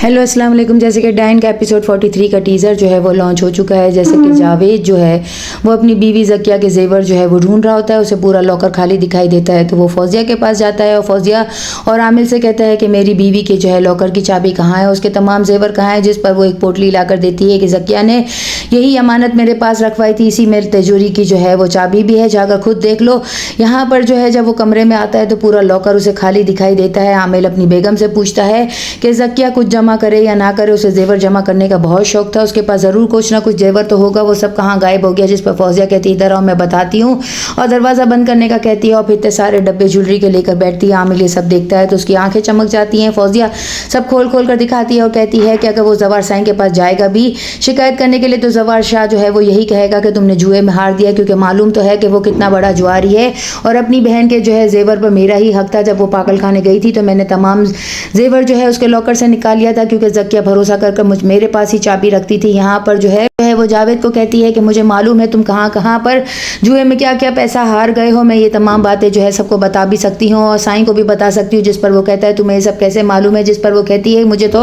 Hello अस्सलाम वालेकुम। जैसे कि डाइन का एपिसोड 43 का टीज़र जो है वो लॉन्च हो चुका है। जैसे कि जावेद जो है वो अपनी बीवी ज़किया के जेवर जो है वो ढूंढ रहा होता है। उसे पूरा लॉकर खाली दिखाई देता है तो वो फौजिया के पास जाता है और फौजिया और आमिर से कहता है कि मेरी बीवी के जो है लॉकर की चाबी कहाँ है, उसके तमाम जेवर कहाँ है। जिस पर वो एक पोटली लाकर देती है कि ज़किया ने यही अमानत मेरे पास रखवाई थी, इसी मेरी तिजोरी की जो है वो चाबी भी है, जाकर खुद देख लो। यहाँ पर जो है जब वो कमरे में आता है तो पूरा लॉकर उसे खाली दिखाई देता है। आमिर अपनी बेगम से पूछता है कि ज़किया कुछ जमा करे या ना करे, उसे जेवर जमा करने का बहुत शौक था, उसके पास ज़रूर कुछ ना कुछ जेवर तो होगा, वो सब कहाँ गायब हो गया। जिस पर फौजिया कहती है इधर आओ मैं बताती हूँ, और दरवाज़ा बंद करने का कहती है और फिर इतने सारे डब्बे ज्वेलरी के लेकर बैठती है। आमिर ये सब देखता है तो उसकी आंखें चमक जाती हैं। फौजिया सब खोल खोल कर दिखाती है और कहती है कि अगर वो जवार साईं के पास जाएगा भी शिकायत करने के लिए तो जवार शाह जो है वो यही कहेगा कि तुमने जुए में हार दिया, क्योंकि मालूम तो है कि वो कितना बड़ा जुआरी है और अपनी बहन के जो है जेवर पर मेरा ही हक था। जब वो पागल खाने गई थी तो मैंने तमाम जेवर जो है उसके लॉकर से निकाल लिया था, क्योंकि ज़किया भरोसा कर मुझ मेरे पास ही चाबी रखती थी। यहाँ पर जो है वो जावेद को कहती है कि मुझे मालूम है तुम कहाँ कहाँ पर जुए में क्या क्या पैसा हार गए हो, मैं ये तमाम बातें जो है सबको बता भी सकती हूँ और साईं को भी बता सकती हूँ। जिस पर वो कहता है तुम्हें ये सब कैसे मालूम है। जिस पर वो कहती है मुझे तो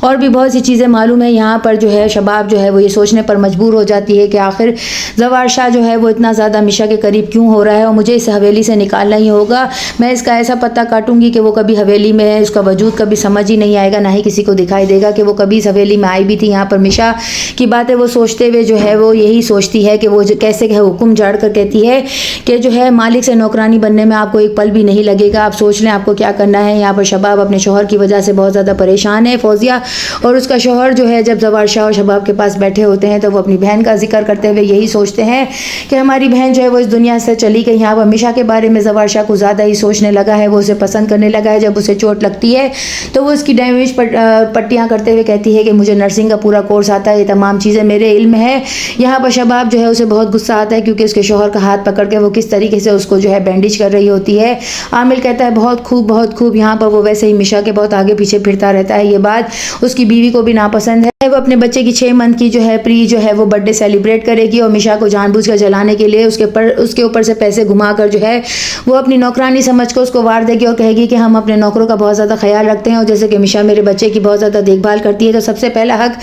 और भी बहुत सी चीज़ें मालूम है। यहाँ पर जो है शबाब जो है वो ये सोचने पर मजबूर हो जाती है कि आखिर जवार शाह जो है वो इतना ज़्यादा मिशा के करीब क्यों हो रहा है और मुझे इस हवेली से निकालना ही होगा। मैं इसका ऐसा पता काटूंगी कि वो कभी हवेली में है, उसका वजूद कभी समझ ही नहीं आएगा, ना ही किसी को दिखाई देगा कि वो कभी इस हवेली में आई भी थी। यहाँ पर मिशा की बातें वो सोचते हुए जो है वो यही सोचती है कि वो कैसे हुक्म झाड़ कर कहती है कि जो है मालिक से नौकरानी बनने में आपको एक पल भी नहीं लगेगा, आप सोच लें आपको क्या करना है। यहाँ पर शबाब अपने शोहर की वजह से बहुत ज़्यादा परेशान है। फौजिया और उसका शोहर जो है जब जवार शाह और शबाब के पास बैठे होते हैं तो वो अपनी बहन का जिक्र करते हुए यही सोचते हैं कि हमारी बहन जो है वो इस दुनिया से चली गई। यहाँ पर मिशा के बारे में जवार शाह को ज़्यादा ही सोचने लगा है, वो उसे पसंद करने लगा है। जब उसे चोट लगती है तो वो उसकी डैमेज पट्टियाँ करते हुए कहती है कि मुझे नर्सिंग का पूरा कोर्स आता है, ये तमाम चीज़ें मेरे इल्म है। यहाँ पर शबाब जो है उसे बहुत गुस्सा आता है क्योंकि उसके शोहर का हाथ पकड़ के वो किस तरीके से उसको जो है बैंडेज कर रही होती है। आमिर कहता है बहुत खूब बहुत खूब। यहाँ पर वो वैसे ही मिशा के बहुत आगे पीछे फिरता रहता है। ये बात उसकी बीवी को भी नापसंद है। वो अपने बच्चे की 6 मंथ की जो है प्री जो है वो बर्थडे सेलिब्रेट करेगी और मिशा को जानबूझकर जलाने के लिए उसके ऊपर से पैसे घुमाकर जो है वो अपनी नौकरानी समझ कर उसको वार देगी और कहेगी कि हम अपने नौकरों का बहुत ज़्यादा ख्याल रखते हैं और जैसे कि मिशा मेरे बच्चे की बहुत ज़्यादा देखभाल करती है तो सबसे पहला हक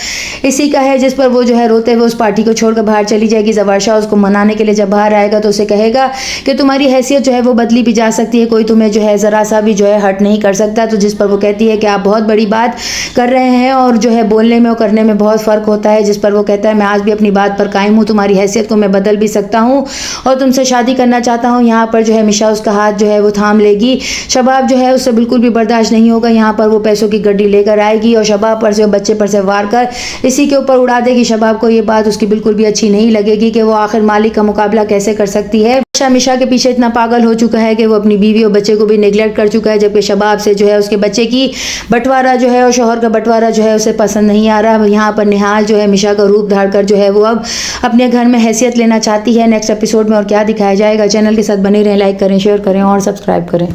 इसी का है। जिस पर वो जो है रोते हुए उस पार्टी को छोड़कर बाहर चली जाएगी। जवार शाह उसको मनाने के लिए जब बाहर आएगा तो उसे कहेगा कि तुम्हारी हैसियत जो है वो बदली भी जा सकती है, कोई तुम्हें जो है ज़रा सा भी जो है हर्ट नहीं कर सकता। तो जिस पर वो कहती है कि आप बहुत बड़ी बात कर रहे हैं और जो है बोलने में और करने में बहुत फ़र्क होता है। जिस पर वो कहता है मैं आज भी अपनी बात पर कायम हूँ, तुम्हारी हैसियत को मैं बदल भी सकता हूँ और तुमसे शादी करना चाहता हूँ। यहाँ पर जो है मिशा उसका हाथ जो है वो थाम लेगी। शबाब जो है उससे बिल्कुल भी बर्दाश्त नहीं होगा। यहाँ पर वो पैसों की गड्डी लेकर आएगी और शबाब पर से बच्चे पर से वार कर इसी के ऊपर उड़ा देगी। शबाब को ये बात उसकी बिल्कुल भी अच्छी नहीं लगेगी कि वो आखिर मालिक का मुकाबला कैसे कर सकती है। मिशा के पीछे इतना पागल हो चुका है कि वो अपनी बीवी और बच्चे को भी नेग्लेक्ट कर चुका है, जबकि शबाब से जो है उसके बच्चे की बंटवारा जो है और शोहर का बंटवारा जो है उसे पसंद नहीं आ रहा। यहाँ पर निहाल जो है मिशा का रूप धार कर जो है वो अब अपने घर में हैसियत लेना चाहती है। नेक्स्ट एपिसोड में और क्या दिखाया जाएगा, चैनल के साथ बने रहें, लाइक करें, शेयर करें और सब्सक्राइब करें।